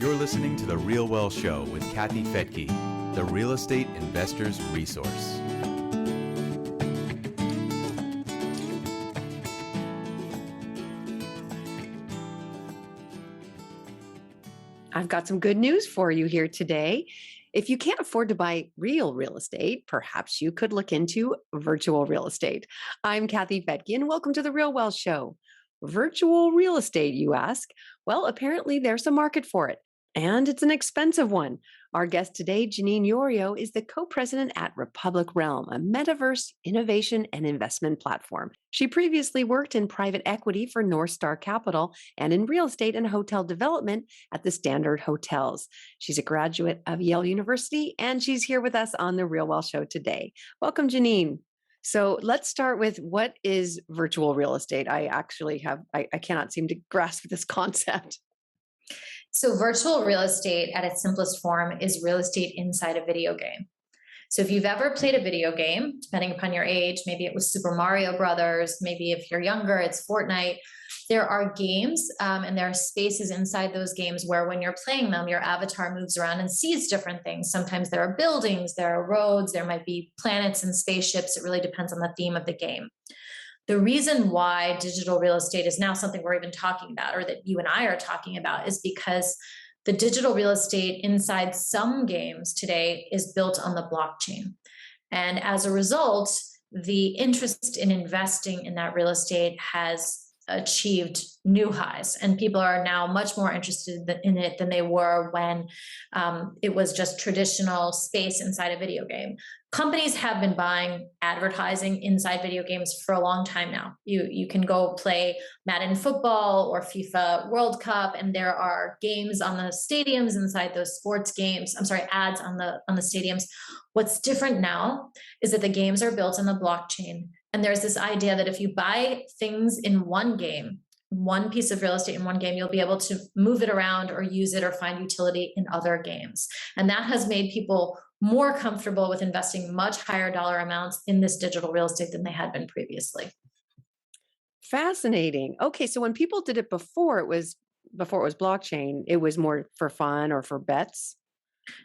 You're listening to The Real Well Show with Kathy Fedke, the real estate investor's resource. I've got some good news for you here today. If you can't afford to buy real estate, perhaps you could look into virtual real estate. I'm Kathy Fedke, and welcome to The Real Well Show. Virtual real estate, you ask? Well, apparently there's a market for it, and it's an expensive one. Our guest today, Janine Yorio, is the co-president at Republic Realm, a Metaverse innovation and investment platform. She previously worked in private equity for Northstar Capital and in real estate and hotel development at the Standard Hotels. She's a graduate of Yale University, and she's here with us on The Real Well Show today. Welcome, Janine. So let's start with, what is virtual real estate? I cannot seem to grasp this concept. So virtual real estate at its simplest form is real estate inside a video game. So if you've ever played a video game, depending upon your age, maybe it was Super Mario Brothers, maybe if you're younger, it's Fortnite. There are games and there are spaces inside those games where when you're playing them, your avatar moves around and sees different things. Sometimes there are buildings, there are roads, there might be planets and spaceships. It really depends on the theme of the game. The reason why digital real estate is now something we're even talking about, or that you and I are talking about, is because the digital real estate inside some games today is built on the blockchain. And as a result, the interest in investing in that real estate has achieved new highs, and people are now much more interested in it than they were when it was just traditional space inside a video game. Companies have been buying advertising inside video games for a long time now. You can go play Madden football or FIFA World Cup, and there are games on the stadiums inside those sports games. Ads on the stadiums. What's different now is that the games are built on the blockchain. And there's this idea that if you buy things in one game, one piece of real estate in one game, you'll be able to move it around or use it or find utility in other games. And that has made people more comfortable with investing much higher dollar amounts in this digital real estate than they had been previously. Fascinating. Okay, so when people did it before it was blockchain, it was more for fun or for bets?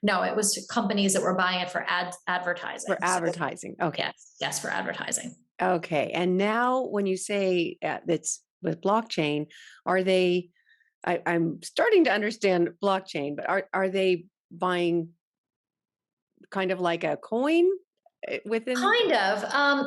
No, it was companies that were buying it for advertising. For advertising. Okay. Yes, for advertising. Okay. And now when you say that's with blockchain, are they, I'm starting to understand blockchain, but are they buying kind of like a coin within? Kind of.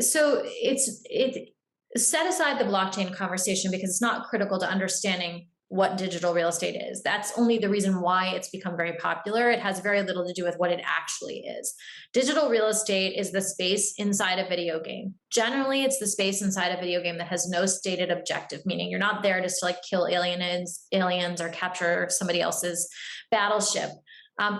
So it set aside the blockchain conversation because it's not critical to understanding what digital real estate is. That's only the reason why it's become very popular. It has very little to do with what it actually is. Digital real estate is the space inside a video game. Generally, it's the space inside a video game that has no stated objective, meaning you're not there just to like kill aliens or capture somebody else's battleship.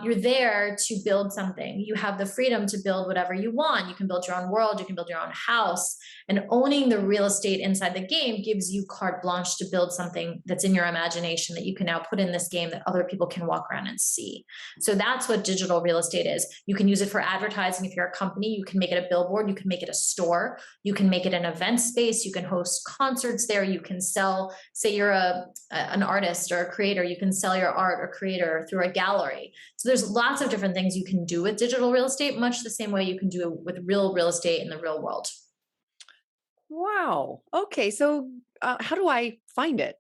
You're there to build something. You have the freedom to build whatever you want. You can build your own world. You can build your own house. And owning the real estate inside the game gives you carte blanche to build something that's in your imagination that you can now put in this game that other people can walk around and see. So that's what digital real estate is. You can use it for advertising. If you're a company, you can make it a billboard. You can make it a store. You can make it an event space. You can host concerts there. You can sell, say you're an artist or a creator, you can sell your art or creator through a gallery. So there's lots of different things you can do with digital real estate, much the same way you can do it with real estate in the real world. Wow. Okay. So how do I find it?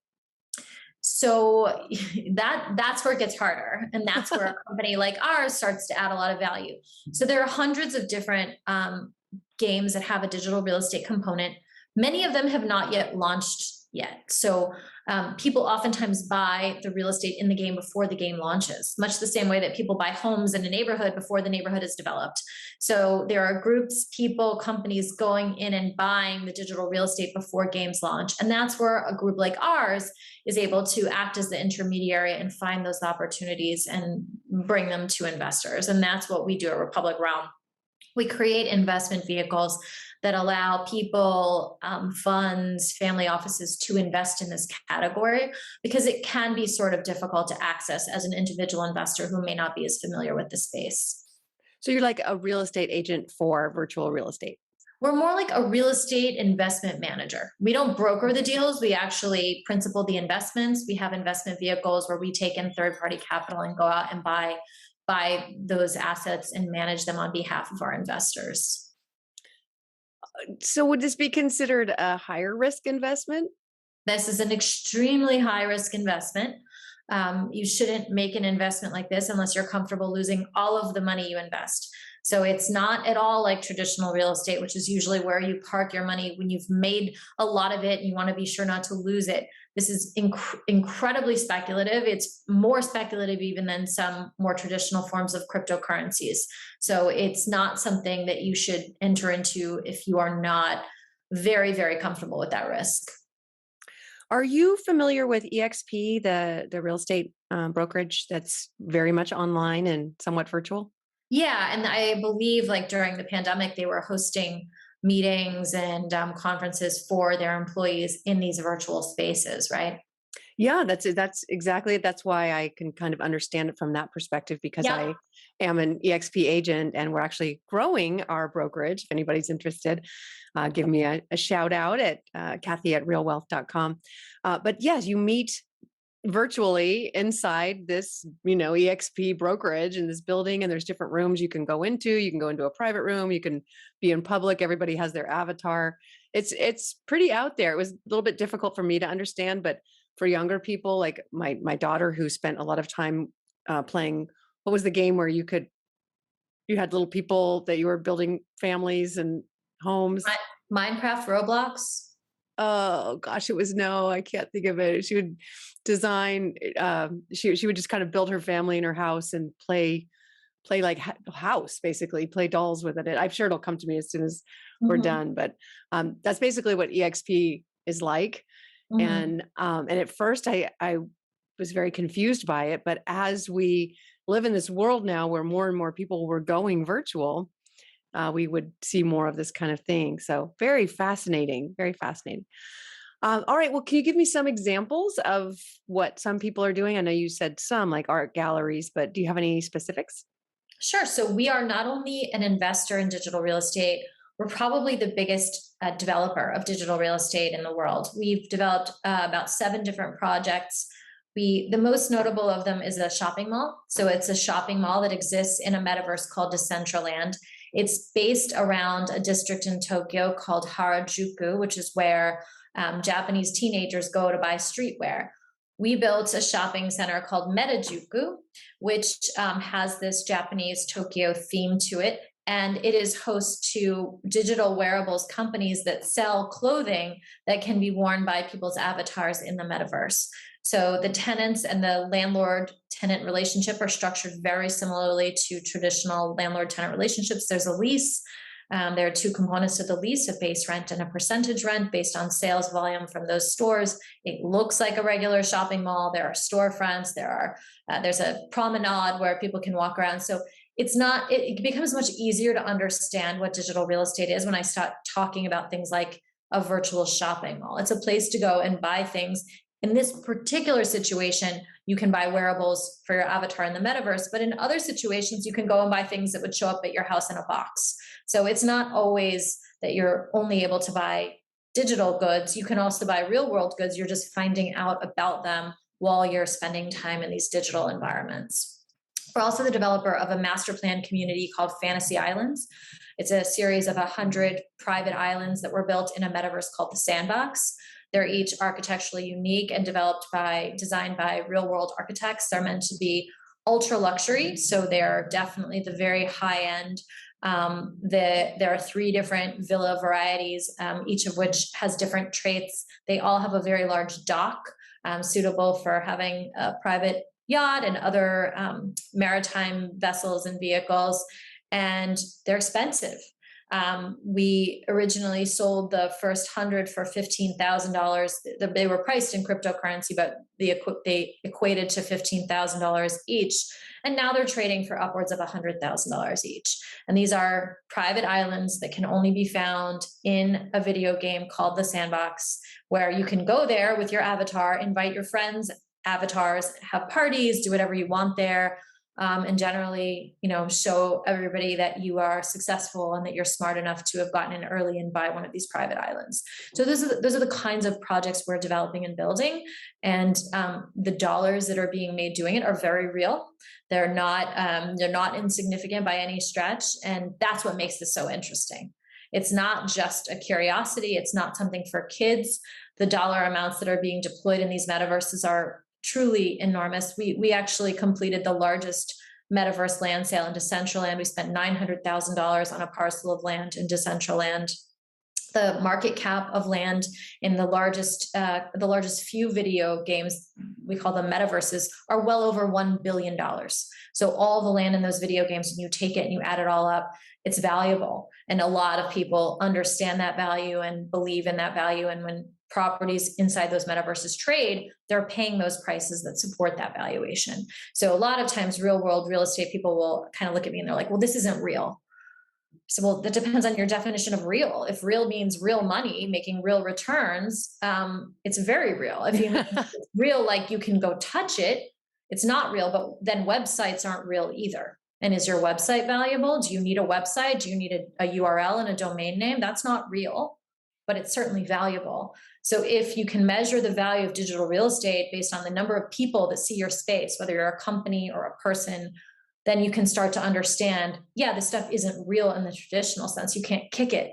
So that's where it gets harder. And that's where a company like ours starts to add a lot of value. So there are hundreds of different games that have a digital real estate component. Many of them have not yet launched yet. So people oftentimes buy the real estate in the game before the game launches, much the same way that people buy homes in a neighborhood before the neighborhood is developed. So there are groups, people, companies going in and buying the digital real estate before games launch. And that's where a group like ours is able to act as the intermediary and find those opportunities and bring them to investors. And that's what we do at Republic Realm. We create investment vehicles that allow people, funds, family offices to invest in this category, because it can be sort of difficult to access as an individual investor who may not be as familiar with the space. So you're like a real estate agent for virtual real estate. We're more like a real estate investment manager. We don't broker the deals. We actually principal the investments. We have investment vehicles where we take in third-party capital and go out and buy those assets and manage them on behalf of our investors. So would this be considered a higher risk investment? This is an extremely high risk investment. You shouldn't make an investment like this unless you're comfortable losing all of the money you invest. So it's not at all like traditional real estate, which is usually where you park your money when you've made a lot of it and you want to be sure not to lose it. This is incredibly speculative. It's more speculative even than some more traditional forms of cryptocurrencies. So it's not something that you should enter into if you are not very, very comfortable with that risk. Are you familiar with EXP, the real estate brokerage that's very much online and somewhat virtual? Yeah, and I believe like during the pandemic, they were hosting meetings and conferences for their employees in these virtual spaces, right? Yeah, that's exactly it. That's why I can kind of understand it from that perspective, because Yeah. I am an EXP agent and we're actually growing our brokerage. If anybody's interested, give me a shout out at Kathy@realwealth.com. But yes, you meet virtually inside this, EXP brokerage in this building, and there's different rooms you can go into. You can go into a private room, you can be in public, everybody has their avatar. It's pretty out there. It was a little bit difficult for me to understand, but for younger people, like my daughter, who spent a lot of time playing, what was the game where you had little people that you were building families and homes? Minecraft, Roblox. Oh gosh, I can't think of it. She would design, she would just kind of build her family in her house and play like house, basically play dolls with it. I'm sure it'll come to me as soon as we're Mhm, done, but that's basically what EXP is like. mhm. And at first I was very confused by it, but as we live in this world now where more and more people were going virtual, we would see more of this kind of thing. So very fascinating, very fascinating. All right. Well, can you give me some examples of what some people are doing? I know you said some like art galleries, but do you have any specifics? Sure. So we are not only an investor in digital real estate, we're probably the biggest developer of digital real estate in the world. We've developed about 7 different projects. The most notable of them is a shopping mall. So it's a shopping mall that exists in a metaverse called Decentraland. It's based around a district in Tokyo called Harajuku, which is where Japanese teenagers go to buy streetwear. We built a shopping center called Metajuku, which has this Japanese Tokyo theme to it. And it is host to digital wearables companies that sell clothing that can be worn by people's avatars in the metaverse. So the tenants and the landlord tenant relationship are structured very similarly to traditional landlord tenant relationships. There's a lease. There are 2 components to the lease, a base rent and a percentage rent based on sales volume from those stores. It looks like a regular shopping mall. There are storefronts. There's a promenade where people can walk around. So it becomes much easier to understand what digital real estate is when I start talking about things like a virtual shopping mall. It's a place to go and buy things. In this particular situation, you can buy wearables for your avatar in the metaverse, but in other situations, you can go and buy things that would show up at your house in a box. So it's not always that you're only able to buy digital goods. You can also buy real world goods. You're just finding out about them while you're spending time in these digital environments. We're also the developer of a master plan community called Fantasy Islands. It's a series of 100 private islands that were built in a metaverse called the Sandbox. They're each architecturally unique and designed by real world architects. They're meant to be ultra luxury, so they're definitely the very high end. There are 3 different villa varieties, each of which has different traits. They all have a very large dock, suitable for having a private yacht and other maritime vessels and vehicles, and they're expensive. We originally sold the first 100 for $15,000. They were priced in cryptocurrency, but they equated to $15,000 each. And now they're trading for upwards of $100,000 each. And these are private islands that can only be found in a video game called the Sandbox, where you can go there with your avatar, invite your friends, avatars, have parties, do whatever you want there. and generally, show everybody that you are successful and that you're smart enough to have gotten in early and buy one of these private islands. So those are the kinds of projects we're developing and building, and the dollars that are being made doing it are very real. They're not insignificant by any stretch, and that's what makes this so interesting. It's not just a curiosity. It's not something for kids. The dollar amounts that are being deployed in these metaverses are truly enormous. We actually completed the largest metaverse land sale in Decentraland. We spent $900,000 on a parcel of land in Decentraland. The market cap of land in the largest few video games, we call them metaverses, are well over $1 billion. So all the land in those video games, when you take it and you add it all up, it's valuable. And a lot of people understand that value and believe in that value. And when properties inside those metaverses trade, they're paying those prices that support that valuation. So a lot of times real world real estate people will kind of look at me and they're like, well, this isn't real. So, well, that depends on your definition of real. If real means real money, making real returns, it's very real. If you mean it's real, like you can go touch it, it's not real, but then websites aren't real either. And is your website valuable? Do you need a website? Do you need a URL and a domain name? That's not real, but it's certainly valuable. So if you can measure the value of digital real estate based on the number of people that see your space, whether you're a company or a person, then you can start to understand, yeah, this stuff isn't real in the traditional sense. You can't kick it,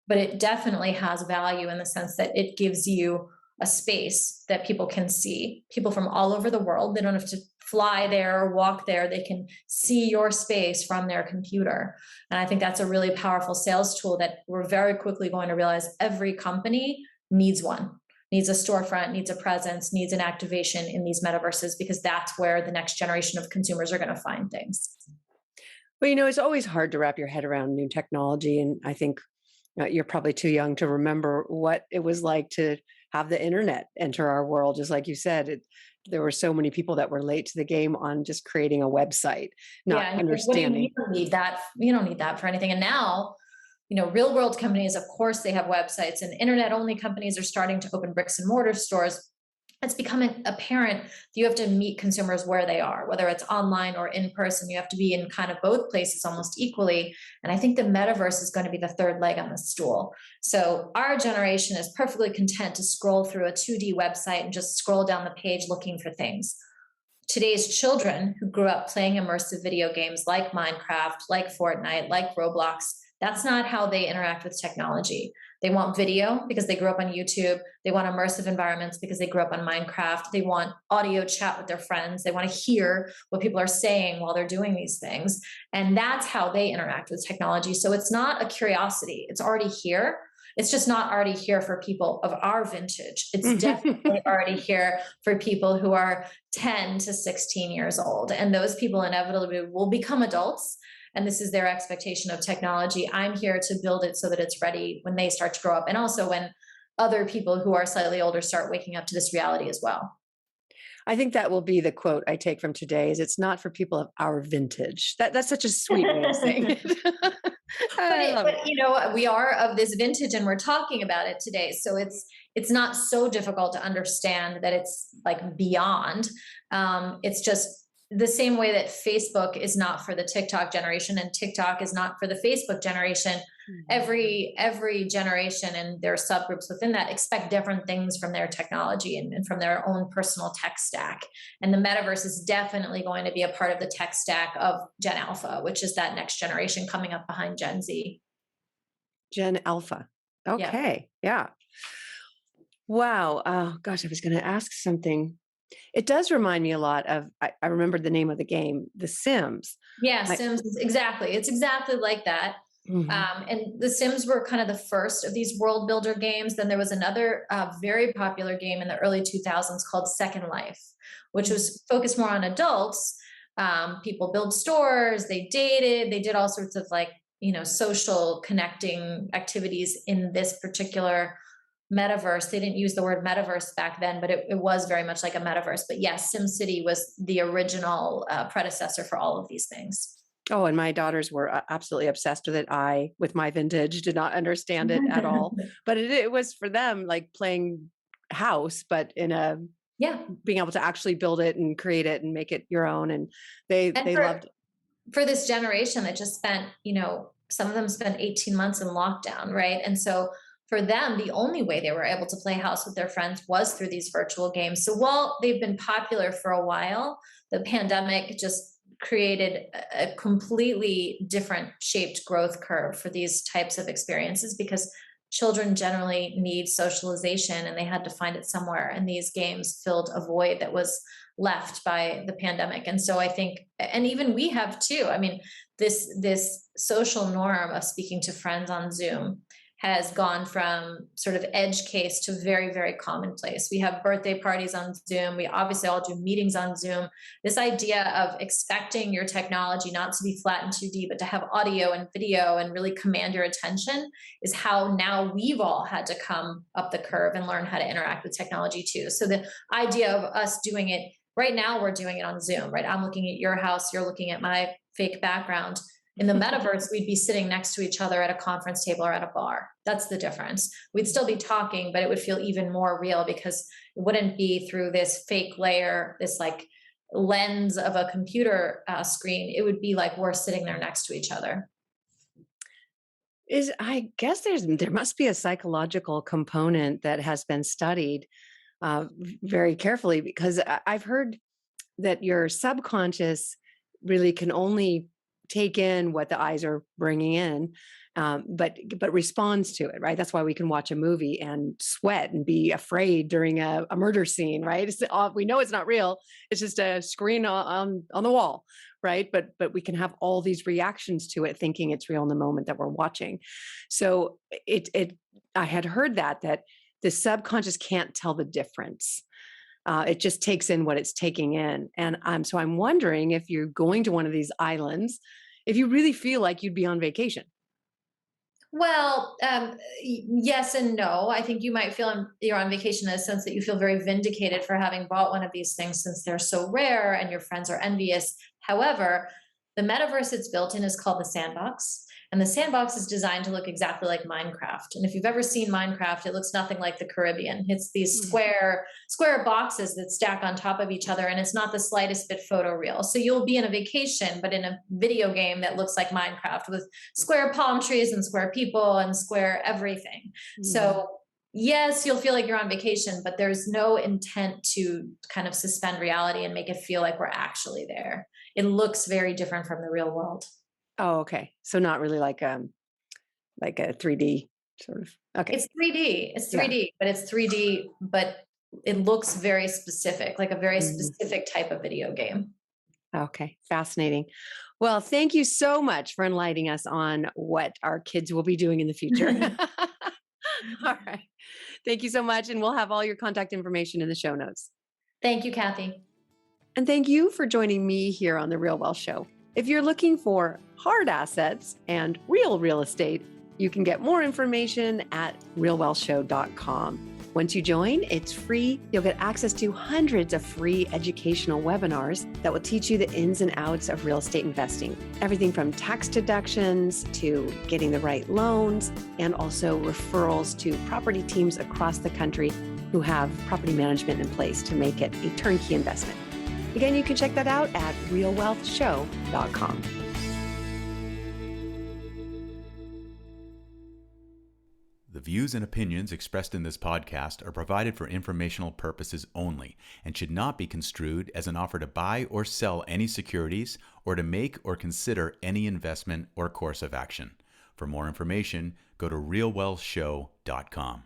but it definitely has value in the sense that it gives you a space that people can see. People from all over the world, they don't have to fly there or walk there. They can see your space from their computer. And I think that's a really powerful sales tool that we're very quickly going to realize every company needs one, needs a storefront, needs a presence, needs an activation in these metaverses, because that's where the next generation of consumers are going to find things. Well, it's always hard to wrap your head around new technology. And I think you're probably too young to remember what it was like to have the internet enter our world. Just like you said, there were so many people that were late to the game on just creating a website, not understanding. You don't need that. You don't need that for anything. And now, real world companies, of course, they have websites, and internet only companies are starting to open bricks and mortar stores. It's becoming apparent that you have to meet consumers where they are, whether it's online or in person. You have to be in kind of both places almost equally. And I think the metaverse is going to be the third leg on the stool. So our generation is perfectly content to scroll through a 2D website and just scroll down the page looking for things. Today's children who grew up playing immersive video games like Minecraft, like Fortnite, like Roblox, that's not how they interact with technology. They want video because they grew up on YouTube. They want immersive environments because they grew up on Minecraft. They want audio chat with their friends. They want to hear what people are saying while they're doing these things. And that's how they interact with technology. So it's not a curiosity. It's already here. It's just not already here for people of our vintage. It's definitely already here for people who are 10 to 16 years old. And those people inevitably will become adults. And this is their expectation of technology. I'm here to build it so that it's ready when they start to grow up. And also when other people who are slightly older start waking up to this reality as well. I think that will be the quote I take from today is it's not for people of our vintage. That's such a sweet way of saying it. But we are of this vintage and we're talking about it today. So it's not so difficult to understand that it's like beyond. It's just the same way that Facebook is not for the TikTok generation and TikTok is not for the Facebook generation. Mm-hmm. Every generation and their subgroups within that expect different things from their technology and from their own personal tech stack. And the metaverse is definitely going to be a part of the tech stack of Gen Alpha, which is that next generation coming up behind Gen Z. Gen Alpha. Okay. Yeah. Wow. Oh gosh, I was going to ask something. It does remind me a lot of, I remembered the name of the game, The Sims. Yeah, Sims, exactly. It's exactly like that. Mm-hmm. And The Sims were kind of the first of these world builder games. Then there was another very popular game in the early 2000s called Second Life, which was focused more on adults. People build stores, they dated, they did all sorts of social connecting activities in this particular metaverse. They didn't use the word metaverse back then, but it was very much like a metaverse. But yes, SimCity was the original predecessor for all of these things. Oh, and my daughters were absolutely obsessed with it. I, with my vintage, did not understand it at all. But it was for them like playing house, but in a Yeah. being able to actually build it and create it and make it your own. And And they loved it. for this generation that just spent, some of them spent 18 months in lockdown, right? And so for them, the only way they were able to play house with their friends was through these virtual games. So while they've been popular for a while, the pandemic just created a completely different shaped growth curve for these types of experiences, because children generally need socialization and they had to find it somewhere. And these games filled a void that was left by the pandemic. And so I think, and even we have too, I mean, this social norm of speaking to friends on Zoom has gone from sort of edge case to very, very commonplace. We have birthday parties on Zoom. We obviously all do meetings on Zoom. This idea of expecting your technology not to be flat and 2D, but to have audio and video and really command your attention is how now we've all had to come up the curve and learn how to interact with technology too. So the idea of us doing it right now, we're doing it on Zoom, right? I'm looking at your house, you're looking at my fake background. In the metaverse, we'd be sitting next to each other at a conference table or at a bar. That's the difference. We'd still be talking, but it would feel even more real because it wouldn't be through this fake layer, this like lens of a computer screen. It would be like we're sitting there next to each other. I guess there must be a psychological component that has been studied very carefully, because I've heard that your subconscious really can only take in what the eyes are bringing in, but responds to it, right? That's why we can watch a movie and sweat and be afraid during a murder scene, right? We know it's not real; it's just a screen on the wall, right? But we can have all these reactions to it, thinking it's real in the moment that we're watching. So I had heard that the subconscious can't tell the difference. It just takes in what it's taking in. And so I'm wondering, if you're going to one of these islands, if you really feel like you'd be on vacation. Well, yes and no. I think you might feel you're on vacation in the sense that you feel very vindicated for having bought one of these things since they're so rare and your friends are envious. However, the metaverse it's built in is called the Sandbox. And the Sandbox is designed to look exactly like Minecraft. And if you've ever seen Minecraft, it looks nothing like the Caribbean. It's these square boxes that stack on top of each other, and it's not the slightest bit photoreal. So you'll be in a vacation, but in a video game that looks like Minecraft with square palm trees and square people and square everything. So yes, you'll feel like you're on vacation, but there's no intent to kind of suspend reality and make it feel like we're actually there. It looks very different from the real world. Oh, okay. So not really like a 3D sort of. Okay. It's 3D. It's 3D, but it's 3D, but it looks very specific, like a very specific type of video game. Okay. Fascinating. Well, thank you so much for enlightening us on what our kids will be doing in the future. All right. Thank you so much. And we'll have all your contact information in the show notes. Thank you, Kathy. And thank you for joining me here on The Real Wealth Show. If you're looking for hard assets and real estate, you can get more information at realwealthshow.com. Once you join, it's free. You'll get access to hundreds of free educational webinars that will teach you the ins and outs of real estate investing. Everything from tax deductions to getting the right loans, and also referrals to property teams across the country who have property management in place to make it a turnkey investment. Again, you can check that out at realwealthshow.com. The views and opinions expressed in this podcast are provided for informational purposes only and should not be construed as an offer to buy or sell any securities or to make or consider any investment or course of action. For more information, go to realwealthshow.com.